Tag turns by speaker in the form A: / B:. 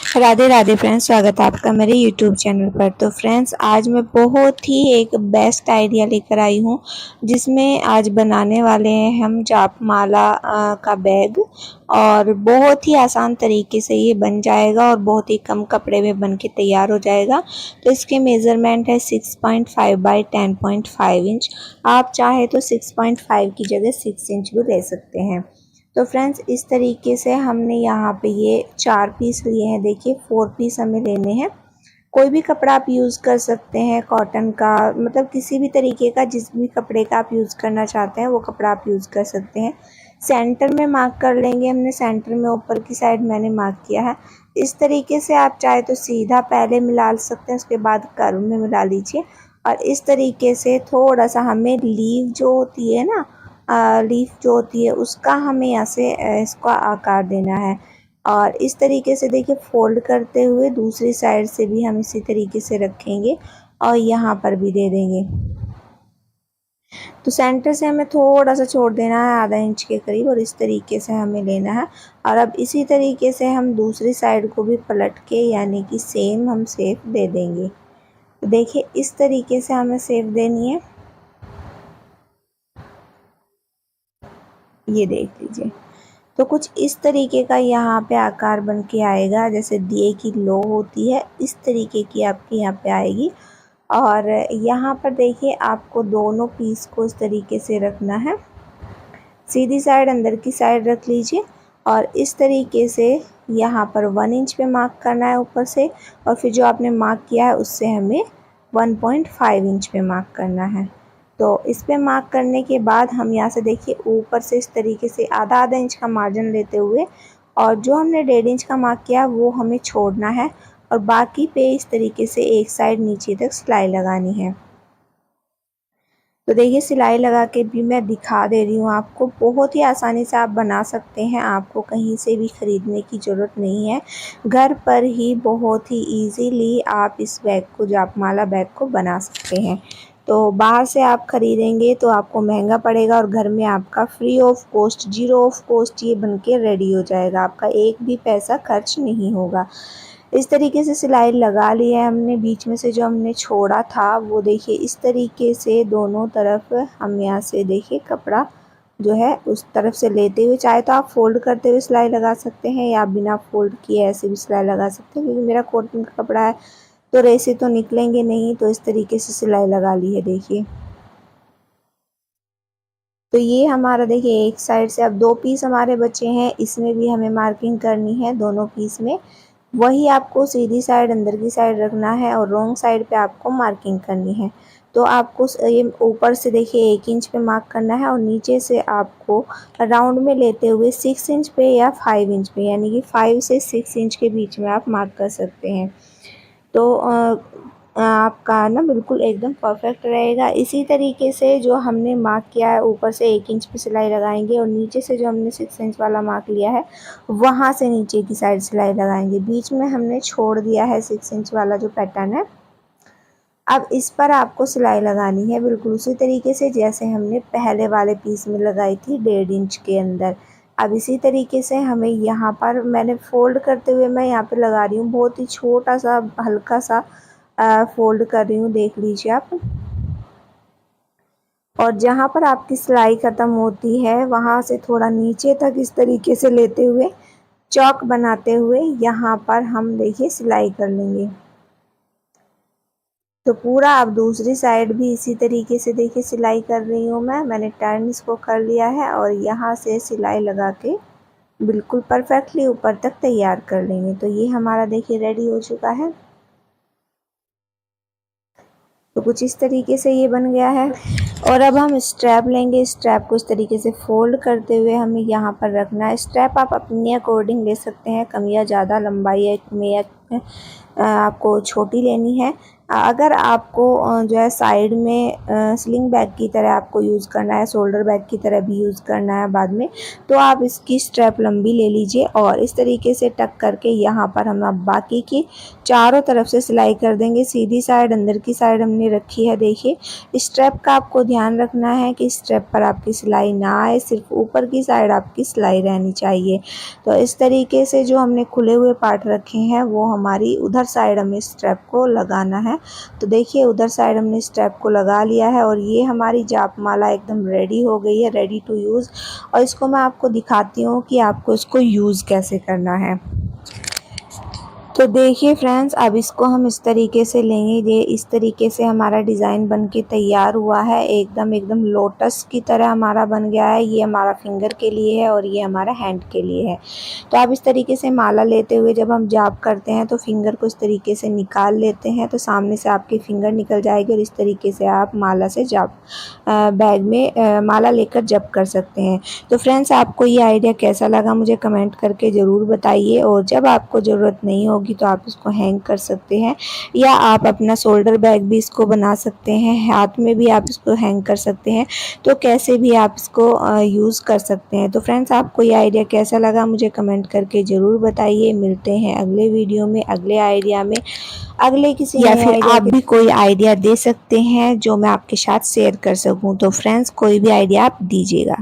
A: Radhe Radhe friends, स्वागत है आपका मेरे यूट्यूब चैनल पर। तो फ्रेंड्स, आज मैं बहुत ही एक बेस्ट आइडिया लेकर आई हूँ, जिसमें आज बनाने वाले हैं हम जापमाला का बैग। और बहुत ही आसान तरीके से ये बन जाएगा और बहुत ही कम कपड़े में बन के तैयार हो जाएगा। तो इसके मेज़रमेंट है 6.5 बाई 10.5 इंच। आप चाहे तो 6.5 की जगह 6 इंच भी ले सकते हैं। तो फ्रेंड्स, इस तरीके से हमने यहाँ पे ये 4 पीस लिए हैं। देखिए 4 पीस हमें लेने हैं। कोई भी कपड़ा आप यूज़ कर सकते हैं, कॉटन का, मतलब किसी भी तरीके का, जिस भी कपड़े का आप यूज़ करना चाहते हैं वो कपड़ा आप यूज़ कर सकते हैं। सेंटर में मार्क कर लेंगे हमने। सेंटर में ऊपर की साइड मैंने मार्क किया है। इस तरीके से आप चाहे तो सीधा पहले मिला सकते हैं, उसके बाद कर्व में मिला लीजिए। और इस तरीके से थोड़ा सा हमें लीव जो होती है ना, लीफ जो होती है उसका हमें यहाँ से इसका आकार देना है। और इस तरीके से देखिए फोल्ड करते हुए दूसरी साइड से भी हम इसी तरीके से रखेंगे और यहाँ पर भी दे देंगे। तो सेंटर से हमें थोड़ा सा छोड़ देना है, आधा इंच के करीब, और इस तरीके से हमें लेना है। और अब इसी तरीके से हम दूसरी साइड को भी पलट के यानी कि सेम हम शेप दे देंगे। तो देखिए इस तरीके से हमें शेप देनी है। ये देख लीजिए, तो कुछ इस तरीके का यहाँ पे आकार बन के आएगा, जैसे दिए की लो होती है इस तरीके की आपकी यहाँ पे आएगी। और यहाँ पर देखिए आपको दोनों पीस को इस तरीके से रखना है। सीधी साइड अंदर की साइड रख लीजिए और इस तरीके से यहाँ पर 1 इंच पे मार्क करना है ऊपर से, और फिर जो आपने मार्क किया है उससे हमें 1.5 इंच पे मार्क करना है। तो इस पे मार्क करने के बाद हम यहाँ से देखिए ऊपर से इस तरीके से आधा आधा इंच का मार्जिन लेते हुए, और जो हमने 1.5 इंच का मार्क किया वो हमें छोड़ना है, और बाकी पे इस तरीके से एक साइड नीचे तक सिलाई लगानी है। तो देखिए सिलाई लगा के भी मैं दिखा दे रही हूँ आपको। बहुत ही आसानी से आप बना सकते हैं, आपको कहीं से भी ख़रीदने की ज़रूरत नहीं है। घर पर ही बहुत ही इजीली आप इस बैग को, जापमाला बैग को बना सकते हैं। तो बाहर से आप ख़रीदेंगे तो आपको महंगा पड़ेगा, और घर में आपका free of cost, zero of cost ये बन के रेडी हो जाएगा। आपका एक भी पैसा खर्च नहीं होगा। इस तरीके से सिलाई लगा ली है हमने। बीच में से जो हमने छोड़ा था वो देखिए इस तरीके से दोनों तरफ हम यहाँ से देखिए कपड़ा जो है उस तरफ से लेते हुए, चाहे तो आप फोल्ड करते हुए सिलाई लगा सकते हैं या बिना फोल्ड किए ऐसे भी सिलाई लगा सकते हैं। क्योंकि मेरा कॉटन का कपड़ा है तो रेसे तो निकलेंगे नहीं, तो इस तरीके से सिलाई लगा ली है देखिए। तो ये हमारा देखिए एक साइड से अब 2 पीस हमारे बचे हैं, इसमें भी हमें मार्किंग करनी है दोनों पीस में। वही आपको सीधी साइड अंदर की साइड रखना है और रॉन्ग साइड पे आपको मार्किंग करनी है। तो आपको ये ऊपर से देखिए 1 इंच पे मार्क करना है, और नीचे से आपको राउंड में लेते हुए 6 इंच पे या 5 इंच पे, यानी कि 5 से 6 इंच के बीच में आप मार्क कर सकते हैं। तो आपका ना बिल्कुल एकदम परफेक्ट रहेगा। इसी तरीके से जो हमने मार्क किया है ऊपर से 1 इंच पे सिलाई लगाएंगे, और नीचे से जो हमने 6 इंच वाला मार्क लिया है वहाँ से नीचे की साइड सिलाई लगाएंगे। बीच में हमने छोड़ दिया है 6 इंच वाला जो पैटर्न है। अब इस पर आपको सिलाई लगानी है बिल्कुल उसी तरीके से जैसे हमने पहले वाले पीस में लगाई थी 1.5 इंच के अंदर। अब इसी तरीके से हमें यहाँ पर मैंने फ़ोल्ड करते हुए मैं यहाँ पे लगा रही हूँ, बहुत ही छोटा सा हल्का सा फ़ोल्ड कर रही हूँ, देख लीजिए आप। और जहाँ पर आपकी सिलाई ख़त्म होती है वहाँ से थोड़ा नीचे तक इस तरीके से लेते हुए, चौक बनाते हुए यहाँ पर हम देखिए सिलाई कर लेंगे। तो पूरा अब दूसरी साइड भी इसी तरीके से देखिए सिलाई कर रही हूँ मैंने टर्न इसको कर लिया है, और यहाँ से सिलाई लगा के बिल्कुल परफेक्टली ऊपर तक तैयार कर लेंगे। तो ये हमारा देखिए रेडी हो चुका है। तो कुछ इस तरीके से ये बन गया है। और अब हम स्ट्रैप लेंगे। स्ट्रैप को इस तरीके से फोल्ड करते हुए हमें यहाँ पर रखना है। स्ट्रैप आप अपने अकॉर्डिंग ले सकते हैं, कम या ज़्यादा लंबाई में या आपको छोटी लेनी है। अगर आपको जो है साइड में स्लिंग बैग की तरह आपको यूज़ करना है, शोल्डर बैग की तरह भी यूज़ करना है बाद में, तो आप इसकी स्ट्रैप लंबी ले लीजिए और इस तरीके से टक करके यहाँ पर हम अब बाकी की चारों तरफ से सिलाई कर देंगे। सीधी साइड अंदर की साइड हमने रखी है। देखिए स्ट्रैप का आपको ध्यान रखना है कि स्ट्रैप पर आपकी सिलाई ना आए, सिर्फ ऊपर की साइड आपकी सिलाई रहनी चाहिए। तो इस तरीके से जो हमने खुले हुए पार्ट रखे हैं वो हमारी उधर साइड हमें स्ट्रैप को लगाना है। तो देखिए उधर साइड हमने स्ट्रैप को लगा लिया है और ये हमारी जाप माला एकदम रेडी हो गई है, रेडी टू यूज़। और इसको मैं आपको दिखाती हूँ कि आपको इसको यूज़ कैसे करना है। तो देखिए फ्रेंड्स, अब इसको हम इस तरीके से लेंगे। ये इस तरीके से हमारा डिज़ाइन बन के तैयार हुआ है। एकदम लोटस की तरह हमारा बन गया है। ये हमारा फिंगर के लिए है और ये हमारा हैंड के लिए है। तो आप इस तरीके से माला लेते हुए जब हम जाप करते हैं तो फिंगर को इस तरीके से निकाल लेते हैं, तो सामने से आपकी फिंगर निकल जाएगी और इस तरीके से आप माला से जाप बैग में माला लेकर जप कर सकते हैं। तो फ्रेंड्स, आपको ये आइडिया कैसा लगा मुझे कमेंट करके ज़रूर बताइए। और जब आपको ज़रूरत नहीं होगी तो आप इसको हैंग कर सकते हैं या आप अपना शोल्डर बैग भी इसको बना सकते हैं, हाथ में भी आप इसको हैंग कर सकते हैं। तो कैसे भी आप इसको यूज़ कर सकते हैं। तो फ्रेंड्स, आपको ये आइडिया कैसा लगा मुझे कमेंट करके ज़रूर बताइए। मिलते हैं अगले वीडियो में, अगले आइडिया में, अगले किसी या फिर आप भी कोई आइडिया दे सकते हैं जो मैं आपके साथ शेयर कर सकूं। तो फ्रेंड्स, कोई भी आइडिया आप दीजिएगा।